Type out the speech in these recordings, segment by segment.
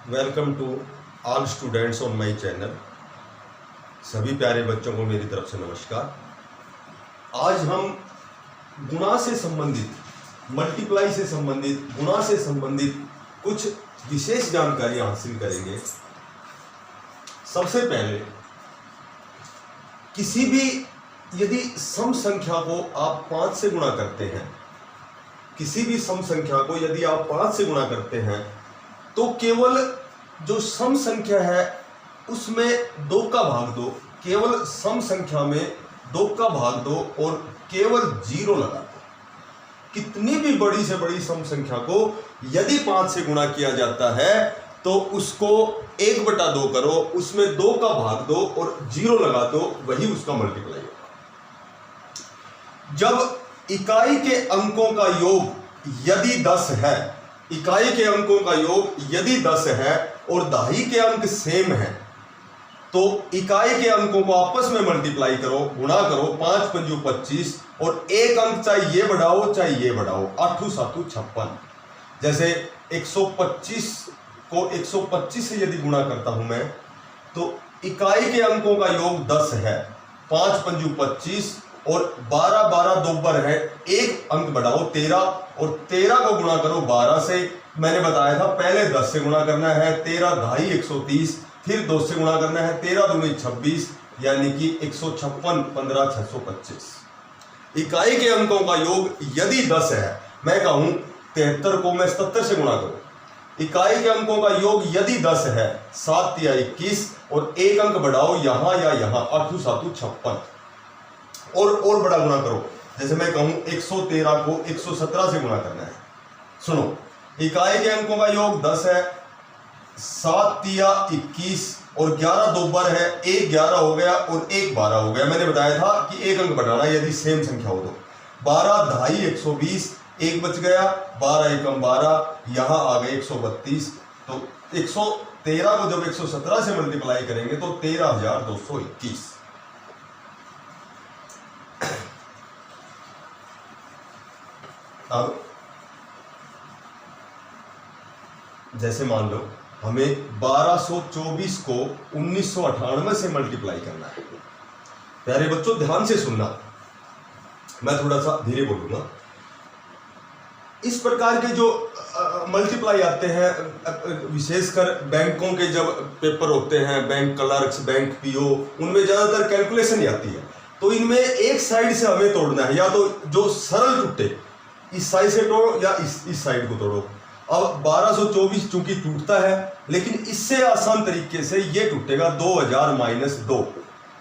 Welcome to all students on my channel. सभी प्यारे बच्चों को मेरी तरफ से नमस्कार। आज हम गुणा से संबंधित, मल्टीप्लाई से संबंधित, गुणा से संबंधित कुछ विशेष जानकारियां हासिल करेंगे। सबसे पहले, किसी भी यदि सम संख्या को आप 5 से गुणा करते हैं, किसी भी सम संख्या को यदि आप 5 से गुणा करते हैं तो केवल जो सम संख्या है उसमें 2 का भाग दो, केवल सम संख्या में 2 का भाग दो और केवल 0 लगा दो। कितनी भी बड़ी से बड़ी सम संख्या को यदि 5 से गुणा किया जाता है तो उसको 1/2 करो, उसमें 2 का भाग दो और 0 लगा दो, वही उसका मल्टीप्लाई होगा। जब इकाई के अंकों का योग यदि 10 है, इकाई के अंकों का योग यदि 10 है और दहाई के अंक सेम है तो इकाई के अंकों को आपस में मल्टीप्लाई करो, गुणा करो। 5 पंजू 25 और एक अंक चाहे ये बढ़ाओ चाहे ये बढ़ाओ, 8 7 56। जैसे 125 को 125 से यदि गुणा करता हूं मैं तो इकाई के अंकों का योग 10 है, 5 पंजू 25 और 12 12 दो बर है, एक अंक बढ़ाओ 13 और 13 को गुणा करो 12 से। मैंने बताया था पहले 10 से गुणा करना है, 13 ढाई 130, फिर 2 से गुणा करना है, 13 दूनी 26 यानी कि 156, 15 625। इकाई के अंकों का योग यदि 10 है, मैं कहूं 73 को मैं 77 से गुणा करूं। इकाई के अंकों का योग यदि 10 है, 7 या 21 और एक अंक बढ़ाओ यहां या यहां, 8 7 56 और बड़ा गुणा करो। जैसे मैं कहूं 113 को 117 से गुणा करना है। सुनो, इकाई के अंकों का योग 10 है, 7 या 21 और 11 दो बर है, 1 11 हो गया और 1 12 हो गया। मैंने बताया था कि एक अंक बढ़ाना यदि सेम संख्या हो तो। 12 ढाई 120, एक बच गया, 12 एकम 12, यहां आ गए 132। तो 113 को जब 117 से मल्टीप्लाई करेंगे तो 13,221। अब जैसे मान लो हमें 1224 को 1998 से मल्टीप्लाई करना है। प्यारे बच्चों ध्यान से सुनना, मैं थोड़ा सा धीरे बोलूंगा। इस प्रकार के जो मल्टीप्लाई आते हैं, विशेषकर बैंकों के जब पेपर होते हैं, बैंक क्लर्क्स, बैंक पीओ, उनमें ज्यादातर कैलकुलेशन ही आती है। तो इनमें एक साइड से हमें तोड़ना है, या तो जो सरल टूटे इस साइड से तोड़ो या इस साइड को तोड़ो। अब 1224 चूंकि टूटता है, लेकिन इससे आसान तरीके से ये टूटेगा 2000 - 2।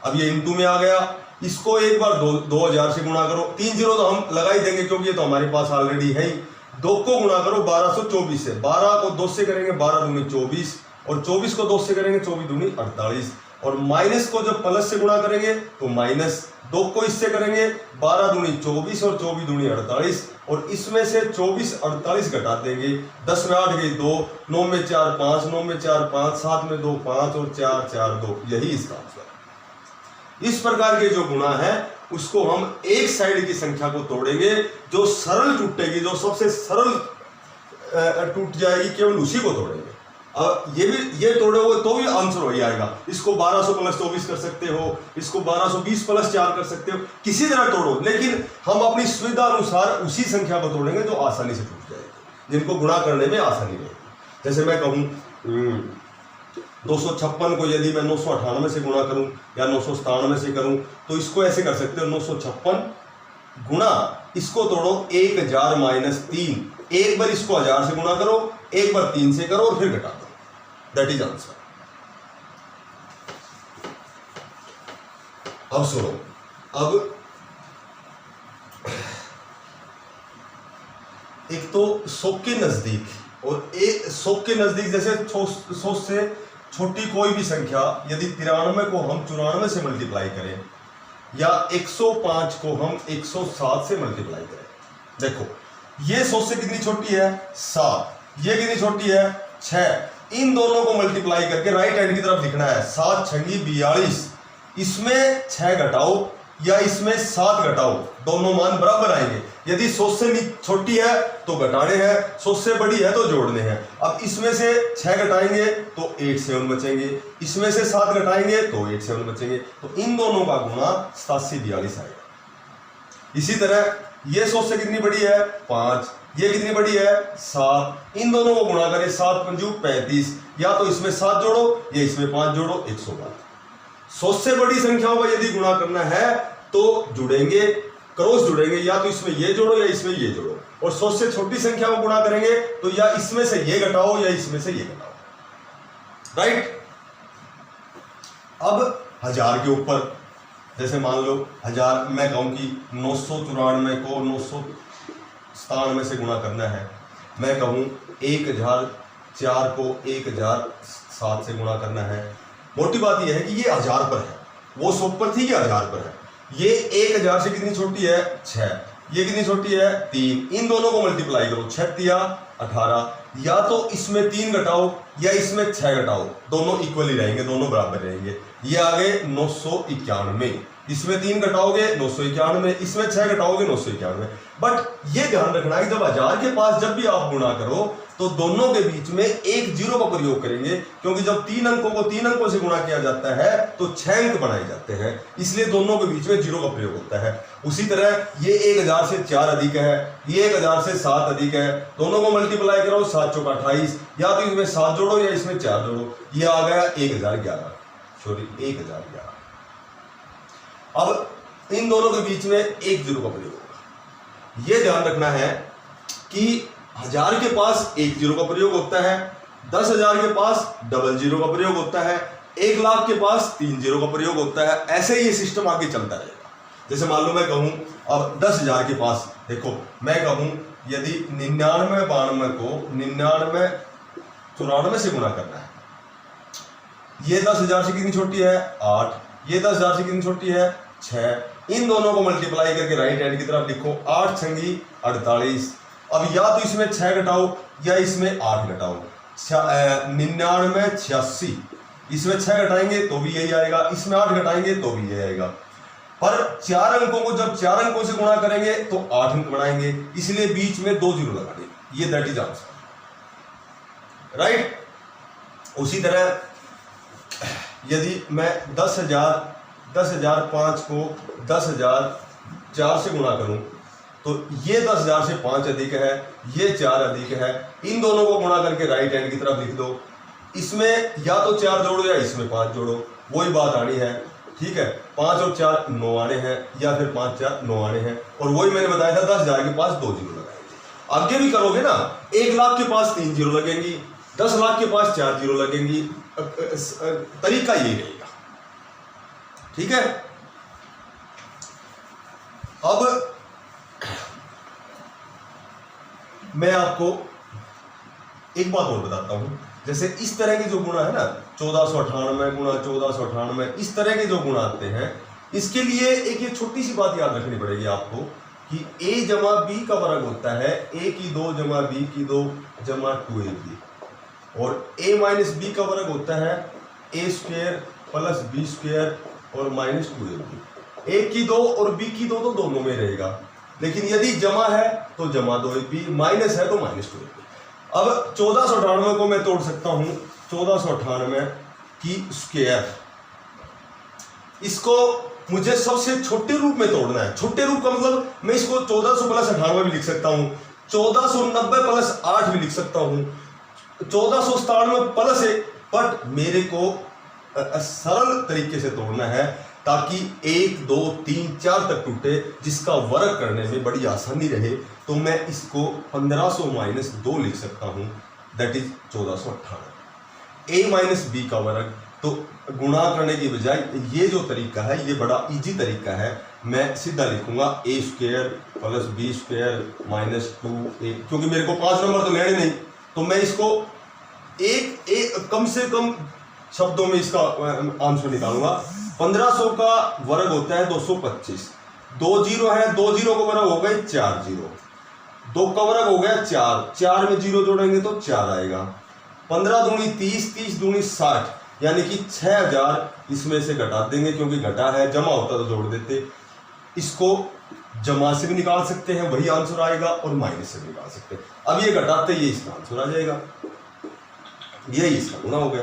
अब ये इंटू में आ गया, इसको एक बार 2000 से गुणा करो। 3 0 तो हम लगा ही देंगे क्योंकि ये तो हमारे पास ऑलरेडी है ही। 2 को गुणा करो 1224 से, 12 को 2 से करेंगे 12 दूनी 24 और 24 को 2 से करेंगे 24 दूनी 48 और माइनस को जब प्लस से गुणा करेंगे तो माइनस। 2 को इससे करेंगे 12 दूनी 24 और 24 दूनी 48 और इसमें से 24 48 घटा देंगे। 10 में 8 गई 2, 9 में 4 5, 9 में 4 5, 7 में 2 5 और 4 4 2, यही इसका आंसर। इस प्रकार के जो गुणा है उसको हम एक साइड की संख्या को तोड़ेंगे, जो सरल टूटेगी, जो सबसे सरल टूट जाएगी, केवल उसी को तोड़ेंगे। अब ये तोड़ोगे तो भी आंसर वही आएगा। इसको 1200 + 24 कर सकते हो, इसको 1220 + 4 कर सकते हो, किसी तरह तोड़ो, लेकिन हम अपनी सुविधा अनुसार उसी संख्या को तोड़ेंगे जो आसानी से टूट जाएगी, जिनको गुणा करने में आसानी रहेगी। जैसे मैं कहूं 256 को यदि मैं 998 से गुणा करूं या 997 से करूं तो इसको ऐसे कर सकते हो, 956 गुणा इसको तोड़ो 1000 - 3। एक बार इसको 1000 से गुणा करो, एक बार 3 से करो और फिर घटा दो। That is answer. अब सुनो, अब एक तो 100 के नजदीक और एक 100 के नजदीक, जैसे 100 से छोटी कोई भी संख्या यदि 93 को हम 94 से मल्टीप्लाई करें या 105 को हम 107 से मल्टीप्लाई करें। देखो ये 100 से कितनी छोटी है, 7, ये कितनी छोटी है, 6। इन दोनों को मल्टीप्लाई करके राइट हैंड की तरफ लिखना है, 7 × 42, इसमें 6 घटाओ, या इसमें 7 घटाओ, दोनों मान बराबर आएंगे। यदि 100 से छोटी है तो घटाने हैं, 100 से बड़ी है तो जोड़ने हैं। अब इसमें से 6 घटाएंगे तो 8 7 बचेंगे, इसमें से 7 घटाएंगे तो 8 7 बचेंगे। तो इन दोनों का गुणा 87 42 आएगा। इसी तरह ये 100 से कितनी बड़ी है 5, ये कितनी बड़ी है 7, इन दोनों को गुणा करें 7 पंजू 35, या तो इसमें 7 जोड़ो या इसमें 5 जोड़ो, 112। 100 से बड़ी संख्याओं का यदि गुणा करना है तो जुड़ेंगे, क्रॉस जुड़ेंगे, या तो इसमें ये जोड़ो या इसमें ये जोड़ो। और 100 से छोटी संख्या को गुणा करेंगे तो या इसमें से ये घटाओ या इसमें से ये घटाओ, राइट। अब 1000 के ऊपर जैसे मान लो 1000, मैं कहूं कि 994 को 997 से गुणा करना है, मैं कहूं 1004 को 1007 से गुणा करना है। मोटी बात यह है कि ये 1000 पर है, वो 100 पर थी, ये 1000 पर है। ये 1000 से कितनी छोटी है 6, ये कितनी छोटी है 3, इन दोनों को मल्टीप्लाई करो 6 तिया 18, या तो इसमें 3 घटाओ या इसमें 6 घटाओ, दोनों इक्वली रहेंगे, दोनों बराबर रहेंगे। ये आ गए 991, इसमें 3 घटाओगे 991, इसमें 6 घटाओगे 991। बट ये ध्यान रखना है जब 1000 के पास जब भी आप गुणा करो तो दोनों के बीच में एक जीरो का प्रयोग करेंगे, क्योंकि जब 3 अंकों को 3 अंकों से गुणा किया जाता है तो 6 अंक बनाए जाते हैं, इसलिए दोनों के बीच में जीरो का प्रयोग होता है। उसी तरह ये 1000 से 4 अधिक है, ये 1000 से 7 अधिक है, दोनों को मल्टीप्लाई करो 7 चौका 28, या तो इसमें 7 जोड़ो या इसमें 4 जोड़ो, ये आ गया 1011, सॉरी 1011। अब इन दोनों के बीच में एक जीरो का प्रयोग होगा। यह ध्यान रखना है कि 1000 के पास एक जीरो का प्रयोग होता है, 10,000 के पास डबल जीरो का प्रयोग होता है, 1 लाख के पास 3 जीरो का प्रयोग होता है। ऐसे ही ये सिस्टम आगे चलता रहेगा। जैसे मान लो मैं कहूं अब 10,000 के पास, देखो मैं कहूं यदि 99 92 को 99 94 से गुणा करना है, ये 10,000 से कितनी छोटी है 8, ये 10,000 से कितनी छोटी है 6, इन दोनों को मल्टीप्लाई करके राइट हैंड की तरफ लिखो 8 छंगी 48। अब या तो इसमें 6 घटाओ या इसमें 8 घटाओ, 99 86, इसमें 6 घटाएंगे तो भी यही आएगा, इसमें 8 घटाएंगे तो भी यही आएगा। पर 4 अंकों को जब 4 अंकों से गुणा करेंगे तो 8 अंक बनाएंगे, इसलिए बीच में 2 जीरो लगा देंगे, ये दैट इज आंसर, राइट। उसी तरह यदि मैं 10,005 को 10,004 से गुणा करूं तो ये 10,000 से 5 अधिक है, ये 4 अधिक है, इन दोनों को गुणा करके राइट हैंड की तरफ लिख दो। इसमें या तो 4 जोड़ो या इसमें 5 जोड़ो, वही बात आनी है, ठीक है। 5 और 4 9 आने हैं, या फिर 5 4 9 आने हैं, और वही मैंने बताया था 10,000 के पास 2 जीरो लगाएंगे। आगे भी करोगे ना, 1 लाख के पास 3 जीरो लगेंगी, 10 लाख के पास 4 जीरो लगेंगी, तरीका यही रहेगा, ठीक है। अब मैं आपको एक बात और बताता हूं, जैसे इस तरह के जो गुणा है ना 1498 गुणा 1498, इस तरह के जो गुणा आते हैं, इसके लिए एक ये छोटी सी बात याद रखनी पड़ेगी आपको कि a जमा b का वर्ग होता है a की 2 जमा b की 2 जमा 2ab, और a माइनस b का वर्ग होता है a square plus b square और माइनस 2ab। a की 2 और b की 2 तो दोनों में रहेगा, लेकिन यदि जमा है तो जमा 2ab, माइनस है तो माइनस 2ab। अब 1498 को मैं तोड़ सकता हूं 1498 की स्क्वायर, इसको मुझे सबसे छोटे रूप में तोड़ना है। छोटे रूप का मतलब मैं इसको 1400 प्लस 98 भी लिख सकता हूं, 1490 प्लस 8 भी लिख सकता हूं, 1497 प्लस 1, बट मेरे को सरल तरीके से तोड़ना है ताकि 1 2 3 4 तक टूटे, जिसका वर्ग करने में बड़ी आसानी रहे। तो मैं इसको 1500 माइनस 2 लिख सकता हूं, that is 1498। a minus B का वर्ग, तो गुणा करने की बजाय ये जो तरीका है ये बड़ा इजी तरीका है, मैं सीधा लिखूंगा a square plus B square minus 2a, क्योंकि मेरे को 5 नंबर तो लेने नहीं, तो मैं इसको एक कम से कम शब्दों में इसका आंसर निकालूंगा। 1500 का वर्ग होता है 225, 2 जीरो है, 2 जीरो का वर्ग हो गए 4 जीरो, 2 का वर्ग हो गया 4, 4 में जीरो जोड़ेंगे तो 4 आएगा, 15 दूनी 30, 30 दूनी 60, यानी कि 6000 इसमें से घटा देंगे, क्योंकि घटा है, जमा होता तो जोड़ देते। इसको जमा से भी निकाल सकते हैं, वही आंसर आएगा, और माइनस से भी निकाल सकते हैं। अब ये घटाते ये इसका आंसर आ जाएगा, यही इसका गुना हो गया।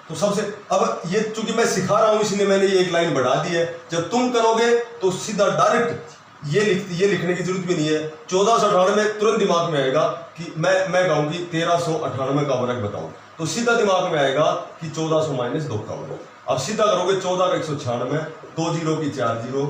तो सबसे अब ये चूंकि मैं सिखा रहा हूं इसलिए मैंने ये एक लाइन बढ़ा दी है। जब तुम करोगे तो सीधा डायरेक्ट ये लिखने की जरूरत भी नहीं है। 1498 तुरंत दिमाग में आएगा कि मैं कहूँगी 1398 का वर्ग बताओ, तो सीधा दिमाग में आएगा कि 1400 माइनस 2 का वर्ग। अब सीधा करोगे 14 का 196, 2 जीरो की 4 जीरो,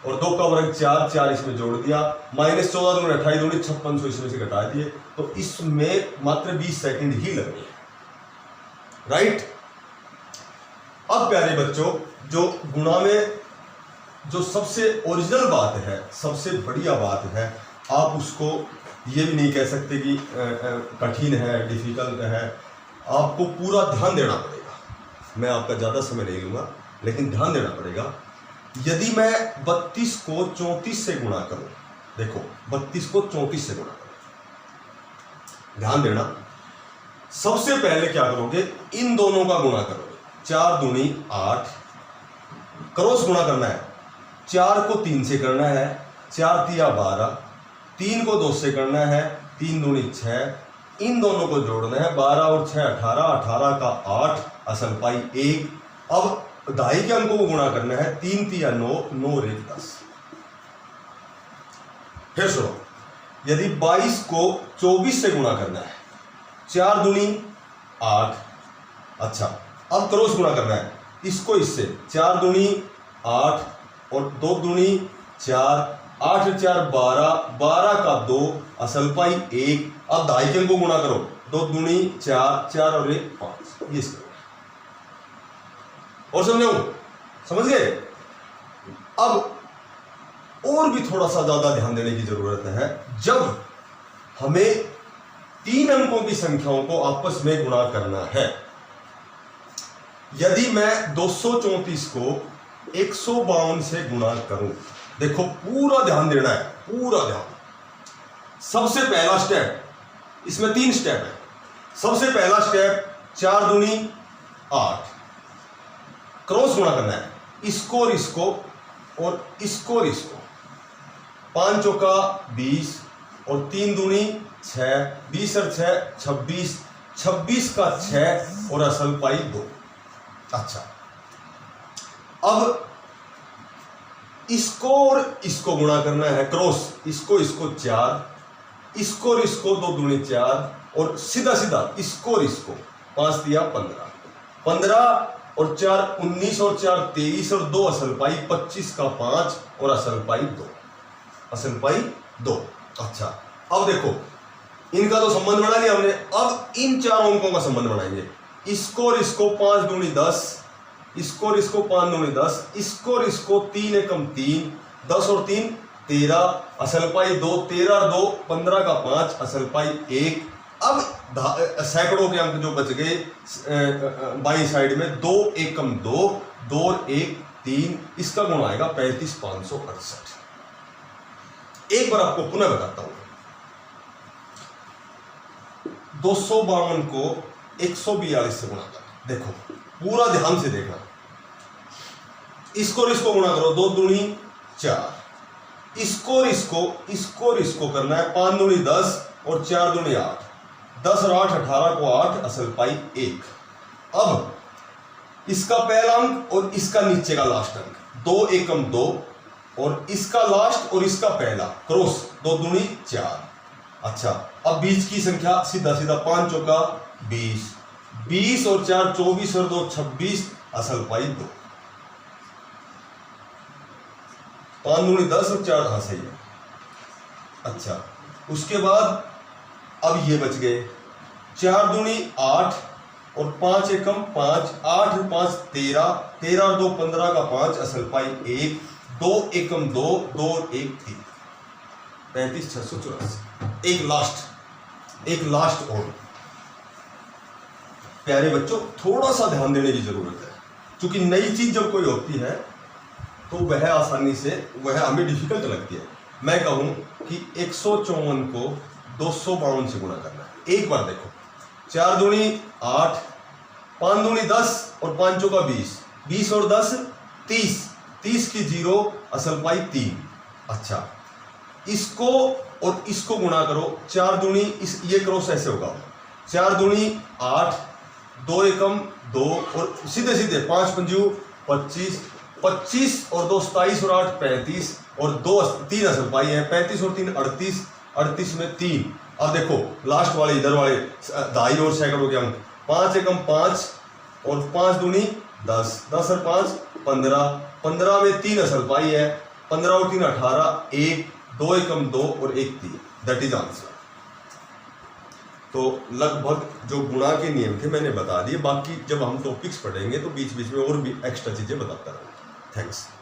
और 2 का वर्ग 4, 4 इसमें जोड़ दिया, माइनस 14 दूनी 28 दूनी 5600 इसमें से घटा दिए। तो इसमें मात्र 20 सेकंड ही लगे, राइट। अब प्यारे बच्चों, जो गुणा में जो सबसे ओरिजिनल बात है, सबसे बढ़िया बात है, आप उसको ये भी नहीं कह सकते कि कठिन है, डिफिकल्ट है, आपको पूरा ध्यान देना पड़ेगा। मैं आपका ज़्यादा समय नहीं लूँगा, लेकिन ध्यान देना पड़ेगा। यदि मैं 32 को 34 से गुणा करूँ, देखो 32 को 34 से गुणा करूँ, ध्यान देना, सबसे पहले क्या करोगे, इन दोनों का गुणा करोगे। 4 दूनी 8, क्रॉस गुणा करना है। 4 को 3 से करना है, 4 तिया 12, 3 को 2 से करना है, 3 दूनी 6, इन दोनों को जोड़ना है, 12 और 6 18, 18 का 8, असल पाई 1। अब दहाई के अंकों को गुणा करना है, 3 तिया 9, 9 और 1 10। फिर सुनो, यदि 22 को 24 से गुणा करना है, 4 दूनी 8, अच्छा अब क्रॉस गुणा करना है, इसको इससे, 4 दूनी 8 और 2 दूनी 4, 8 और 4 12, 12 का 2, असल पाई 1। अब दहाई के अंकों को गुणा करो, 2 दूनी 4, 4 और 1 5, ये इसका। और समझ गए। अब और भी थोड़ा सा ज्यादा ध्यान देने की जरूरत है। जब हमें 3 अंकों की संख्याओं को आपस में गुणा करना है, यदि मैं 234 को 152 से गुणा करूं, देखो पूरा ध्यान देना है, पूरा ध्यान। सबसे पहला स्टेप, इसमें 3 स्टेप है। सबसे पहला स्टेप, 4 दूनी 8, क्रॉस गुणा करना है, इसको और इसको और इसको और इसको, 5 चौका 20 और 3 दूनी 6, 20 और 6 26, 26 का 6 और असल पाई 2। अच्छा, अब इसको और इसको गुणा करना है, क्रॉस, इसको इसको 4, इसको और इसको 2 दूनी 4, और सीधा सीधा इसको और इसको, 5 दिया 15, 15 और 4 19 और 4 23 और 2 असल पाई 25 का 5 और असल पाई 2, असल पाई 2। अच्छा, अब देखो इनका तो संबंध बना लिया हमने, अब इन 4 अंकों का संबंध बनाएंगे। इसको और इसको 5 दूनी 10, इसको और इसको 5 दूनी 10, इसको और इसको 3 एकम 3, 10 और 3 13, असल पाई 2, 13 और 2 15 का 5, असल पाई 1। अब सैकड़ों के अंक जो बच गए बाई साइड में, 2 एकम 2, 2 और 1 3, इसका गुण आएगा 35,568। एक बार आपको पुनः बताता हूं, 252 को 142 से गुणा कर, देखो पूरा ध्यान से देखना, इसको और इसको गुणा करो, 2 दूनी 4, इसको और इसको करना है, 5 दूनी 10 और 4 दूनी 8, 10 और 8 18 को 8, असल पाई 1। अब इसका पहला अंक और इसका नीचे का लास्ट अंक, 2 एकम 2, और इसका लास्ट और इसका पहला क्रॉस, 2 दूनी 4। अच्छा, अब बीच की संख्या सीधा सीधा, 5 चौका 20, 20 और 4 24 और 2 26, असल पाई 2, 5 दूनी 10 और 4, हाँ सही है। अच्छा, उसके बाद अब ये बच गए, 4 दूनी 8 और 5 एकम 5, 8 और 5 13, 13 और 2 15 का 5, असल पाई 1, 2 एकम 2, 2 और 1 3, 35,684। एक लास्ट और प्यारे बच्चों, थोड़ा सा ध्यान देने की जरूरत है, क्योंकि नई चीज जब कोई होती है तो वह आसानी से, वह हमें डिफिकल्ट लगती है। मैं कहूं कि 154 को 252 से गुणा करना है। एक बार देखो, 4 दूनी 8, 5 दूनी 10 और 5 चौका 20, 20 और 10 30, 30 की 0 असल पाई 3। अच्छा, इसको और इसको गुणा करो, 4 दूनी इस ये क्रॉस ऐसे होगा, 4 दूनी 8, 2 एकम 2 और सीधे सीधे 5 पंजू 25, 25 और 2 27 और 8 35 और 3 असल पाई है, 35 और 3 38, 38 में 3। अब देखो लास्ट वाले इधर वाले दाई और सेकंड हो गया, 5 एकम 5 और 5 दूनी 10, 10 और 5 15, 15 में 3 असल पाई है, 15 और 3 18, 1 2 एकम 2 और 1 3, दैट इज आंसर। तो लगभग जो गुणा के नियम थे मैंने बता दिए, बाकी जब हम टॉपिक्स पढ़ेंगे तो बीच बीच में और भी एक्स्ट्रा चीजें बताता रहूँगा। थैंक्स।